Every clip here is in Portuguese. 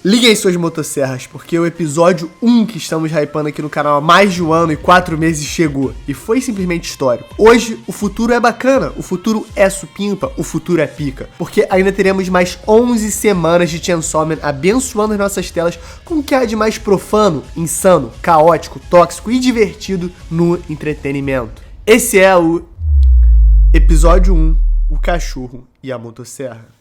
Liguem suas motosserras, porque o episódio 1 que estamos hypando aqui no canal há mais de 1 ano e 4 meses chegou. E foi simplesmente histórico. Hoje, o futuro é bacana, o futuro é supimpa, o futuro é pica. Porque ainda teremos mais 11 semanas de Chainsaw Man abençoando as nossas telas com o que há de mais profano, insano, caótico, tóxico e divertido no entretenimento. Esse é o episódio 1, o cachorro e a motosserra.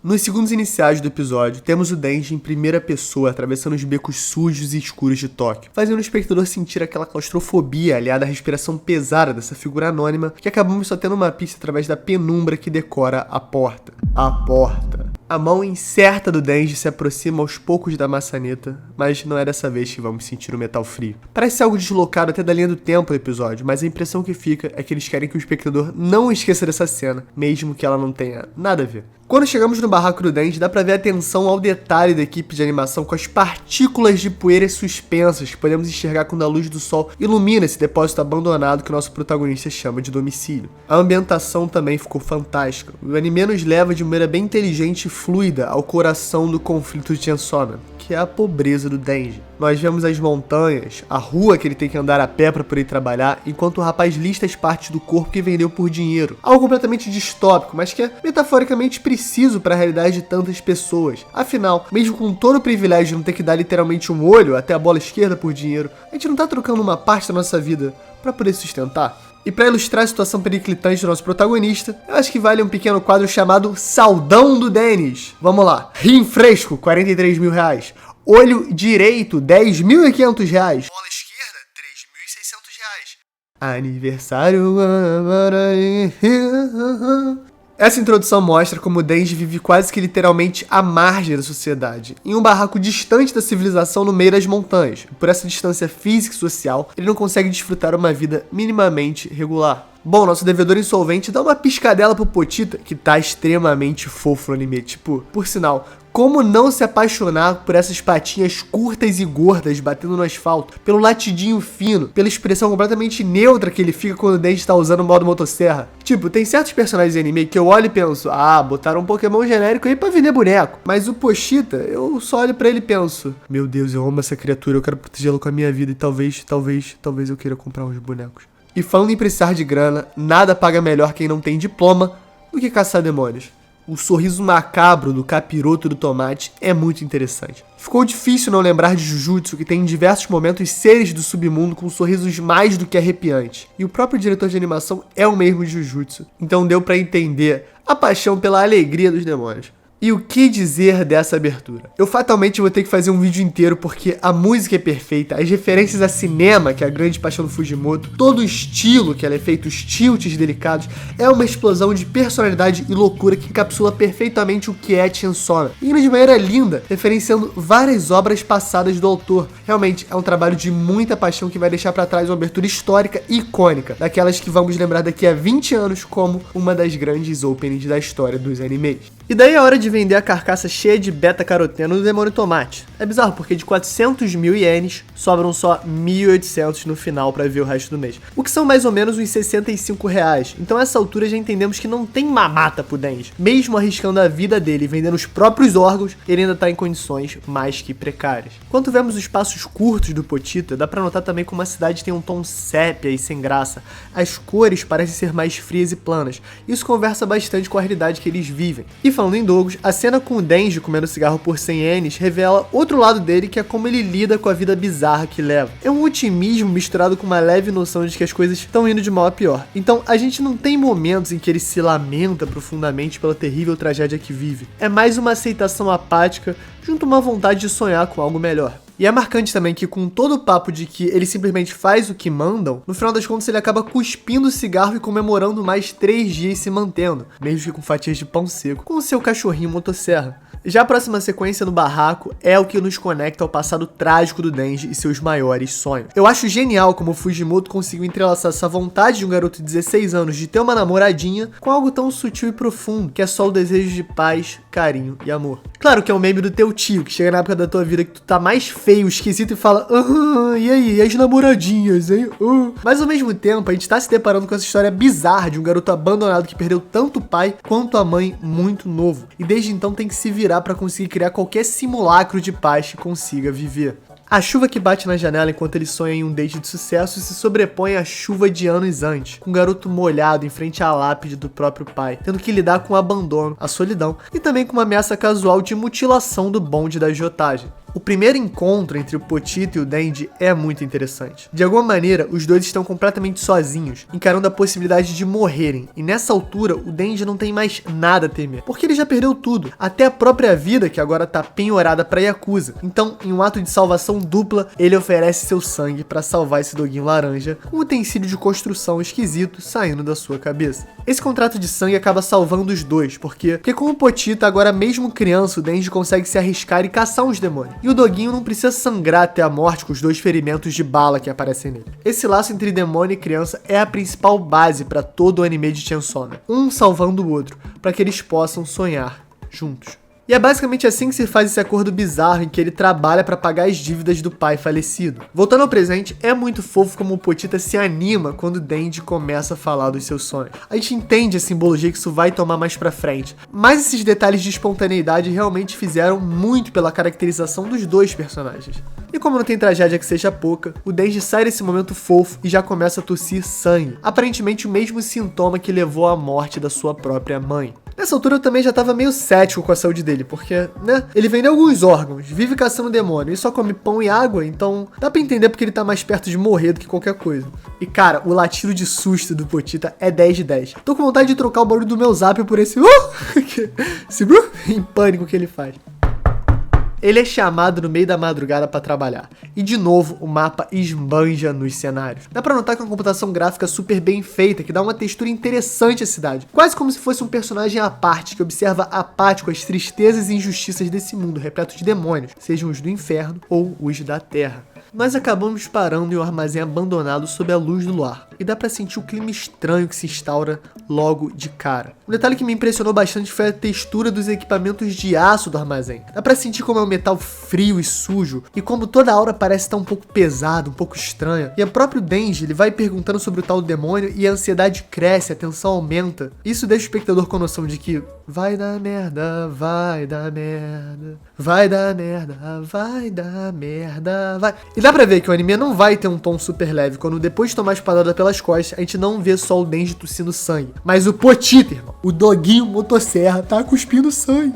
Nos segundos iniciais do episódio, temos o Denji em primeira pessoa atravessando os becos sujos e escuros de Tóquio, fazendo o espectador sentir aquela claustrofobia aliada à respiração pesada dessa figura anônima que acabamos só tendo uma pista através da penumbra que decora a porta. A porta. A mão incerta do Denji se aproxima aos poucos da maçaneta, mas não é dessa vez que vamos sentir o metal frio. Parece algo deslocado até da linha do tempo do episódio, mas a impressão que fica é que eles querem que o espectador não esqueça dessa cena, mesmo que ela não tenha nada a ver. Quando chegamos no barraco do Denji, dá pra ver a atenção ao detalhe da equipe de animação com as partículas de poeira suspensas que podemos enxergar quando a luz do sol ilumina esse depósito abandonado que o nosso protagonista chama de domicílio. A ambientação também ficou fantástica. O anime nos leva de maneira bem inteligente e fluida ao coração do conflito de Chainsaw Man, que é a pobreza do Denji. Nós vemos as montanhas, a rua que ele tem que andar a pé para poder trabalhar, enquanto o rapaz lista as partes do corpo que vendeu por dinheiro. Algo completamente distópico, mas que é metaforicamente preciso para a realidade de tantas pessoas. Afinal, mesmo com todo o privilégio de não ter que dar literalmente um olho até a bola esquerda por dinheiro, a gente não tá trocando uma parte da nossa vida para poder sustentar? E para ilustrar a situação periclitante do nosso protagonista, eu acho que vale um pequeno quadro chamado Saldão do Denis. Vamos lá. Rim fresco, R$43 mil. Olho direito, R$10.500. Bola esquerda, R$3.600. Aniversário. Essa introdução mostra como o Denji vive quase que literalmente à margem da sociedade, em um barraco distante da civilização no meio das montanhas. Por essa distância física e social, ele não consegue desfrutar uma vida minimamente regular. Bom, nosso devedor insolvente dá uma piscadela pro Potita, que tá extremamente fofo no anime. Tipo, por sinal, como não se apaixonar por essas patinhas curtas e gordas batendo no asfalto, pelo latidinho fino, pela expressão completamente neutra que ele fica quando o Denji tá usando o modo motosserra. Tipo, tem certos personagens de anime que eu olho e penso, botaram um Pokémon genérico aí pra vender boneco. Mas o Pochita, eu só olho pra ele e penso, meu Deus, eu amo essa criatura, eu quero protegê-lo com a minha vida e talvez eu queira comprar uns bonecos. E falando em precisar de grana, nada paga melhor quem não tem diploma do que caçar demônios. O sorriso macabro do capiroto do tomate é muito interessante. Ficou difícil não lembrar de Jujutsu, que tem em diversos momentos seres do submundo com sorrisos mais do que arrepiantes. E o próprio diretor de animação é o mesmo de Jujutsu, então deu pra entender a paixão pela alegria dos demônios. E o que dizer dessa abertura? Eu fatalmente vou ter que fazer um vídeo inteiro porque a música é perfeita, as referências a cinema, que é a grande paixão do Fujimoto, todo o estilo que ela é feita, os tilts delicados, é uma explosão de personalidade e loucura que encapsula perfeitamente o que é Chainsaw Man. E de maneira linda, referenciando várias obras passadas do autor. Realmente é um trabalho de muita paixão que vai deixar pra trás uma abertura histórica e icônica, daquelas que vamos lembrar daqui a 20 anos como uma das grandes openings da história dos animes. E daí é hora de vender a carcaça cheia de beta-caroteno do demônio tomate. É bizarro, porque de 400 mil ienes, sobram só 1.800 no final pra ver o resto do mês. O que são mais ou menos uns R$65. Então a essa altura já entendemos que não tem mamata pro Denji. Mesmo arriscando a vida dele e vendendo os próprios órgãos, ele ainda tá em condições mais que precárias. Quando vemos os passos curtos do Potita, dá pra notar também como a cidade tem um tom sépia e sem graça. As cores parecem ser mais frias e planas. Isso conversa bastante com a realidade que eles vivem. E falando em Dogos, a cena com o Denji comendo cigarro por 100 ienes revela outro lado dele, que é como ele lida com a vida bizarra que leva. É um otimismo misturado com uma leve noção de que as coisas estão indo de mal a pior. Então a gente não tem momentos em que ele se lamenta profundamente pela terrível tragédia que vive. É mais uma aceitação apática junto a uma vontade de sonhar com algo melhor. E é marcante também que, com todo o papo de que ele simplesmente faz o que mandam, no final das contas ele acaba cuspindo o cigarro e comemorando mais 3 dias se mantendo, mesmo que com fatias de pão seco, com o seu cachorrinho motosserra. Já a próxima sequência no barraco é o que nos conecta ao passado trágico do Denji e seus maiores sonhos. Eu acho genial como o Fujimoto conseguiu entrelaçar essa vontade de um garoto de 16 anos de ter uma namoradinha com algo tão sutil e profundo, que é só o desejo de paz, carinho e amor. Claro que é um meme do teu tio, que chega na época da tua vida que tu tá mais feio, esquisito e fala, e aí, e as namoradinhas, hein? Mas ao mesmo tempo, a gente tá se deparando com essa história bizarra de um garoto abandonado que perdeu tanto o pai quanto a mãe muito novo, e desde então tem que se virar irá para conseguir criar qualquer simulacro de paz que consiga viver. A chuva que bate na janela enquanto ele sonha em um date de sucesso se sobrepõe à chuva de anos antes, com um garoto molhado em frente à lápide do próprio pai, tendo que lidar com o abandono, a solidão e também com uma ameaça casual de mutilação do bonde da agiotagem. O primeiro encontro entre o Pochita e o Denji é muito interessante. De alguma maneira, os dois estão completamente sozinhos, encarando a possibilidade de morrerem, e nessa altura o Denji não tem mais nada a temer, porque ele já perdeu tudo, até a própria vida que agora tá penhorada pra Yakuza. Então, em um ato de salvação dupla, ele oferece seu sangue pra salvar esse doguinho laranja, com um utensílio de construção esquisito saindo da sua cabeça. Esse contrato de sangue acaba salvando os dois, porque com o Pochita, agora mesmo criança, o Denji consegue se arriscar e caçar uns demônios. E o doguinho não precisa sangrar até a morte com os 2 ferimentos de bala que aparecem nele. Esse laço entre demônio e criança é a principal base para todo o anime de Chainsaw Man, um salvando o outro, para que eles possam sonhar juntos. E é basicamente assim que se faz esse acordo bizarro em que ele trabalha para pagar as dívidas do pai falecido. Voltando ao presente, é muito fofo como o Pochita se anima quando o Denji começa a falar dos seus sonhos. A gente entende a simbologia que isso vai tomar mais pra frente, mas esses detalhes de espontaneidade realmente fizeram muito pela caracterização dos dois personagens. E como não tem tragédia que seja pouca, o Denji sai desse momento fofo e já começa a tossir sangue, aparentemente o mesmo sintoma que levou à morte da sua própria mãe. Nessa altura eu também já tava meio cético com a saúde dele, porque, né, ele vende alguns órgãos, vive caçando demônio e só come pão e água, então dá pra entender porque ele tá mais perto de morrer do que qualquer coisa. E cara, o latido de susto do Pochita é 10 de 10. Tô com vontade de trocar o barulho do meu zap por esse esse em pânico que ele faz. Ele é chamado no meio da madrugada para trabalhar. E de novo, o mapa esbanja nos cenários. Dá pra notar que é uma computação gráfica super bem feita, que dá uma textura interessante à cidade. Quase como se fosse um personagem à parte, que observa apático as tristezas e injustiças desse mundo, repleto de demônios, sejam os do inferno ou os da terra. Nós acabamos parando em um armazém abandonado sob a luz do luar, e dá pra sentir o clima estranho que se instaura logo de cara. Um detalhe que me impressionou bastante foi a textura dos equipamentos de aço do armazém. Dá pra sentir como é um metal frio e sujo, e como toda a aura parece estar um pouco pesada, um pouco estranha. E o próprio Denji, ele vai perguntando sobre o tal demônio e a ansiedade cresce, a tensão aumenta. Isso deixa o espectador com a noção de que vai dar merda, vai dar merda, vai dar merda, vai dar merda, vai... E dá pra ver que o anime não vai ter um tom super leve, quando depois de tomar a espadada pelas costas, a gente não vê só o Denji tossindo sangue, mas o Pochita, irmão, o doguinho motosserra, tá cuspindo sangue.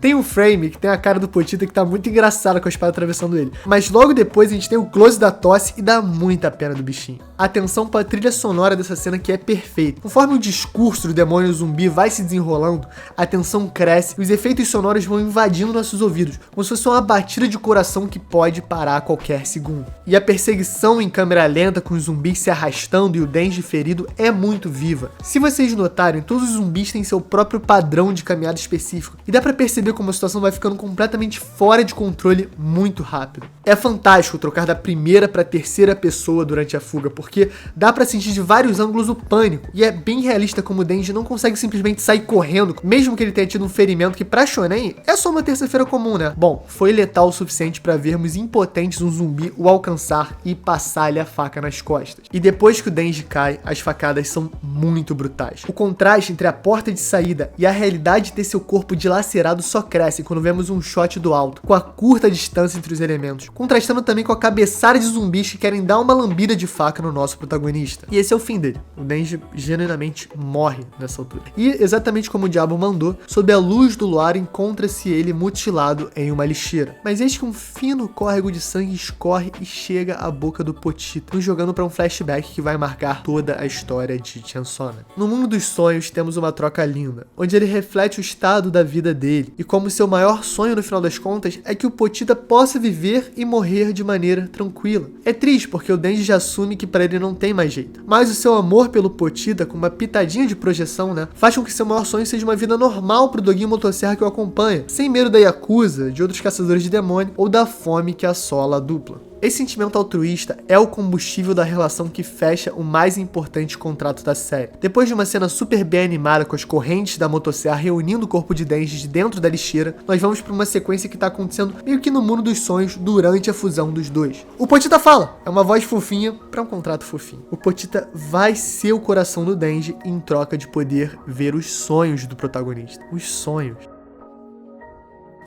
Tem um frame que tem a cara do Pochita que tá muito engraçado com a espada atravessando ele. Mas logo depois a gente tem o close da tosse e dá muita pena do bichinho. Atenção pra trilha sonora dessa cena que é perfeita. Conforme o discurso do demônio zumbi vai se desenrolando, a tensão cresce e os efeitos sonoros vão invadindo nossos ouvidos, como se fosse uma batida de coração que pode parar a qualquer segundo. E a perseguição em câmera lenta com os zumbis se arrastando e o Denji ferido é muito viva. Se vocês notarem, todos os zumbis têm seu próprio padrão de caminhada específico e dá pra perceber como a situação vai ficando completamente fora de controle muito rápido. É fantástico trocar da primeira para terceira pessoa durante a fuga, porque dá pra sentir de vários ângulos o pânico, e é bem realista como o Denji não consegue simplesmente sair correndo, mesmo que ele tenha tido um ferimento que pra shonen é só uma terça-feira comum, né? Bom, foi letal o suficiente para vermos impotentes um zumbi o alcançar e passar-lhe a faca nas costas. E depois que o Denji cai, as facadas são muito brutais. O contraste entre a porta de saída e a realidade de ter seu corpo dilacerado só cresce quando vemos um shot do alto, com a curta distância entre os elementos, contrastando também com a cabeçada de zumbis que querem dar uma lambida de faca no nosso protagonista. E esse é o fim dele. O Denji genuinamente morre nessa altura. E, exatamente como o diabo mandou, sob a luz do luar encontra-se ele mutilado em uma lixeira. Mas eis que um fino córrego de sangue escorre e chega à boca do Pochita, nos jogando para um flashback que vai marcar toda a história de Chainsaw Man. No mundo dos sonhos temos uma troca linda, onde ele reflete o estado da vida dele, e como seu maior sonho no final das contas é que o Pochita possa viver e morrer de maneira tranquila. É triste porque o Denji já assume que para ele não tem mais jeito, mas o seu amor pelo Pochita, com uma pitadinha de projeção, né, faz com que seu maior sonho seja uma vida normal pro doguinho motosserra que o acompanha, sem medo da Yakuza, de outros caçadores de demônio ou da fome que assola a dupla. Esse sentimento altruísta é o combustível da relação que fecha o mais importante contrato da série. Depois de uma cena super bem animada com as correntes da motosserra reunindo o corpo de Denji de dentro da lixeira, nós vamos para uma sequência que tá acontecendo meio que no mundo dos sonhos durante a fusão dos dois. O Pochita fala, é uma voz fofinha para um contrato fofinho. O Pochita vai ser o coração do Denji em troca de poder ver os sonhos do protagonista. Os sonhos.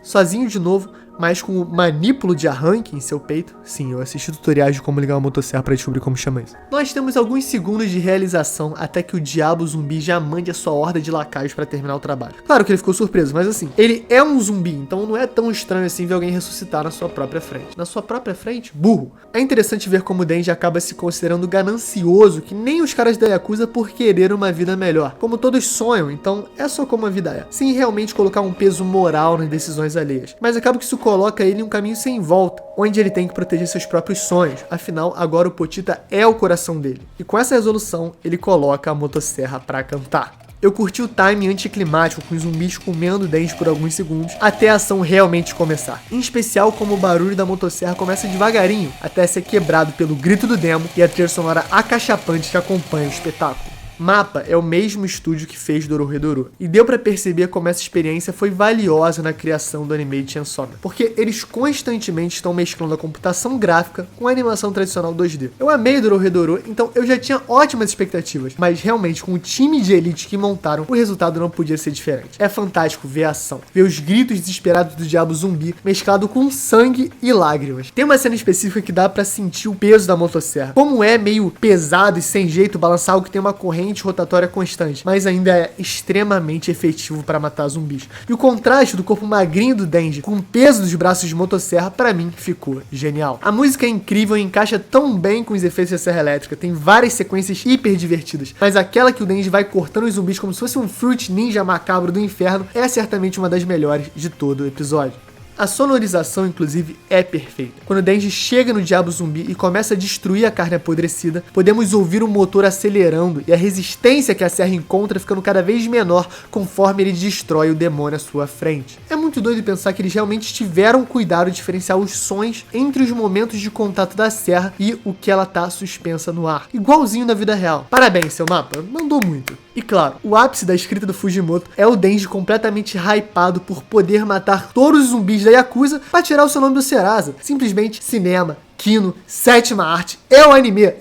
sozinho de novo, mas com o manípulo de arranque em seu peito. Sim, eu assisti tutoriais de como ligar uma motosserra pra descobrir como chama isso. Nós temos alguns segundos de realização até que o diabo zumbi já mande a sua horda de lacaios pra terminar o trabalho. Claro que ele ficou surpreso, mas assim, ele é um zumbi, então não é tão estranho assim ver alguém ressuscitar na sua própria frente. Na sua própria frente? Burro. É interessante ver como o Denji acaba se considerando ganancioso, que nem os caras da Yakuza, por querer uma vida melhor. Como todos sonham, então é só como a vida é. Sem realmente colocar um peso moral nas decisões alheias. Mas acaba que isso coloca ele em um caminho sem volta, onde ele tem que proteger seus próprios sonhos. Afinal, agora o Potita é o coração dele. E com essa resolução, ele coloca a motosserra pra cantar. Eu curti o timing anticlimático com os zumbis comendo dentes por alguns segundos, até a ação realmente começar. Em especial como o barulho da motosserra começa devagarinho, até ser quebrado pelo grito do demo e a trilha sonora acachapante que acompanha o espetáculo. Mappa é o mesmo estúdio que fez Dorohedoro, e deu pra perceber como essa experiência foi valiosa na criação do anime de Chainsaw Man, porque eles constantemente estão mesclando a computação gráfica com a animação tradicional 2D. Eu amei Dorohedoro, então eu já tinha ótimas expectativas, mas realmente com o time de elite que montaram, o resultado não podia ser diferente. É fantástico ver a ação, ver os gritos desesperados do diabo zumbi mesclado com sangue e lágrimas. Tem uma cena específica que dá pra sentir o peso da motosserra, como é meio pesado e sem jeito balançar algo que tem uma corrente rotatória constante, mas ainda é extremamente efetivo para matar zumbis. E o contraste do corpo magrinho do Denji com o peso dos braços de motosserra, para mim, ficou genial. A música é incrível e encaixa tão bem com os efeitos da serra elétrica, tem várias sequências hiper divertidas, mas aquela que o Denji vai cortando os zumbis como se fosse um Fruit Ninja macabro do inferno é certamente uma das melhores de todo o episódio. A sonorização, inclusive, é perfeita. Quando o Denji chega no diabo zumbi e começa a destruir a carne apodrecida, podemos ouvir o motor acelerando e a resistência que a serra encontra ficando cada vez menor conforme ele destrói o demônio à sua frente. É muito doido pensar que eles realmente tiveram cuidado de diferenciar os sons entre os momentos de contato da serra e o que ela tá suspensa no ar. Igualzinho na vida real. Parabéns, seu Mappa. Mandou muito. E claro, o ápice da escrita do Fujimoto é o Denji completamente hypado por poder matar todos os zumbis da Yakuza pra tirar o seu nome do Serasa. Simplesmente cinema, Kino, sétima arte, é o anime,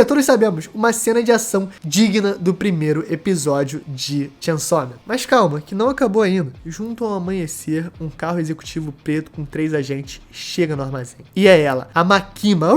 todos sabemos, uma cena de ação digna do primeiro episódio de Chainsaw Man. Mas calma, que não acabou ainda. Junto ao amanhecer, um carro executivo preto com 3 agentes chega no armazém. E é ela, a Makima.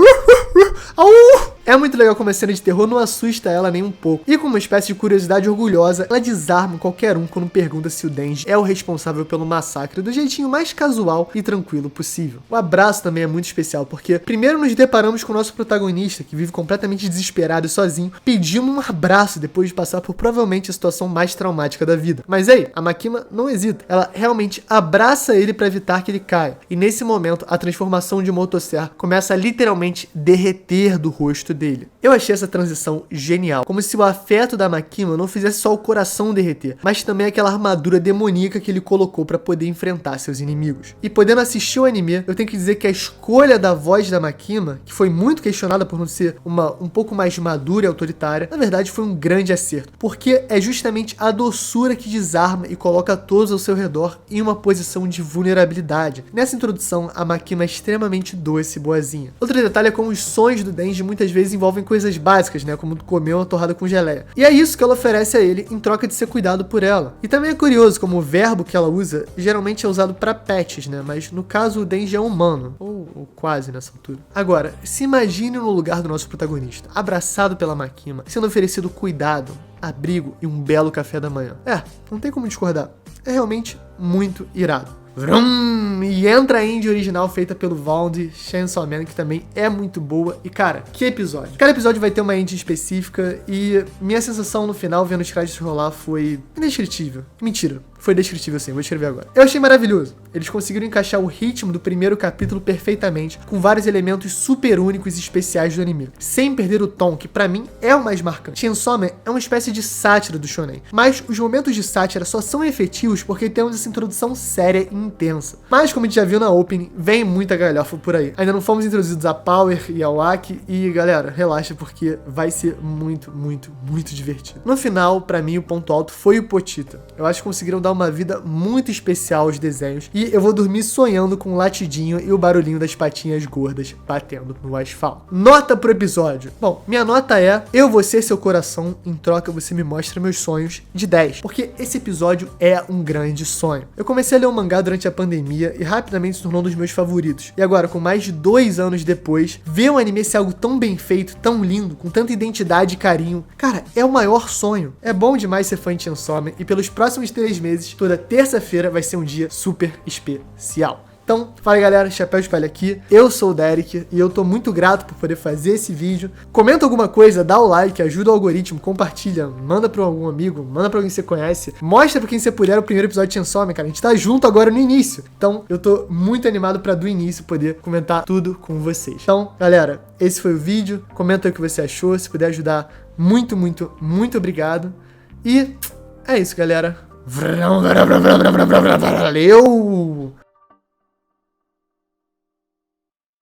É muito legal como a cena de terror não assusta ela nem um pouco. E com uma espécie de curiosidade orgulhosa, ela desarma qualquer um quando pergunta se o Denji é o responsável pelo massacre do jeitinho mais casual e tranquilo possível. O abraço também é muito especial, porque primeiro nos deparamos com o nosso protagonista, que vive completamente desesperado e sozinho, pedindo um abraço depois de passar por provavelmente a situação mais traumática da vida. Mas aí, a Makima não hesita. Ela realmente abraça ele para evitar que ele caia. E nesse momento, a transformação de motosserra começa a literalmente derreter do rosto dele. Eu achei essa transição genial, como se o afeto da Makima não fizesse só o coração derreter, mas também aquela armadura demoníaca que ele colocou para poder enfrentar seus inimigos. E podendo assistir o anime, eu tenho que dizer que a escolha da voz da Makima, que foi muito questionada por não ser um pouco mais madura e autoritária, na verdade foi um grande acerto, porque é justamente a doçura que desarma e coloca todos ao seu redor em uma posição de vulnerabilidade. Nessa introdução, a Makima é extremamente doce e boazinha. Outro detalhe é como os sonhos do Denji muitas vezes envolvem coisas básicas, né, como comer uma torrada com geleia. E é isso que ela oferece a ele em troca de ser cuidado por ela. E também é curioso como o verbo que ela usa geralmente é usado para pets, né, mas no caso o Denji é humano, ou quase nessa altura. Agora, se imagine no lugar do nosso protagonista, abraçado pela Makima, sendo oferecido cuidado, abrigo e um belo café da manhã. Não tem como discordar. É realmente muito irado. Vrum, e entra a indie original feita pelo Valde Chainsaw Man, que também é muito boa. E cara, que episódio. Cada episódio vai ter uma indie específica e minha sensação no final, vendo os créditos rolar, foi indescritível. Mentira, foi descritível sim, vou escrever agora. Eu achei maravilhoso. Eles conseguiram encaixar o ritmo do primeiro capítulo perfeitamente, com vários elementos super únicos e especiais do anime, sem perder o tom, que pra mim é o mais marcante. Chainsaw Man é uma espécie de sátira do shonen, mas os momentos de sátira só são efetivos porque temos essa introdução séria e intensa. Mas como a gente já viu na opening, vem muita galhofa por aí. Ainda não fomos introduzidos a Power e ao Aki, e galera, relaxa porque vai ser muito, muito, muito divertido. No final, pra mim, o ponto alto foi o Potita. Eu acho que conseguiram dar dar uma vida muito especial aos desenhos e eu vou dormir sonhando com o latidinho e o barulhinho das patinhas gordas batendo no asfalto. Nota pro episódio. Bom, minha nota é: eu vou ser seu coração, em troca você me mostra meus sonhos, de 10. Porque esse episódio é um grande sonho. Eu comecei a ler o mangá durante a pandemia e rapidamente se tornou um dos meus favoritos. E agora, com mais de 2 anos depois, ver um anime ser algo tão bem feito, tão lindo, com tanta identidade e carinho, cara, é o maior sonho. É bom demais ser fã de Chainsaw Man e pelos próximos 3 meses, toda terça-feira vai ser um dia super especial. Então, fala galera, Chapéu de Palha aqui, eu sou o Derek e eu tô muito grato por poder fazer esse vídeo. Comenta alguma coisa, dá o like, ajuda o algoritmo, compartilha, manda pra algum amigo, manda pra alguém que você conhece, mostra pra quem você puder o primeiro episódio de Chainsaw Man, cara, a gente tá junto agora no início. Então, eu tô muito animado pra do início poder comentar tudo com vocês. Então, galera, esse foi o vídeo, comenta aí o que você achou, se puder ajudar, muito, muito, muito obrigado. E é isso, galera. Valeu!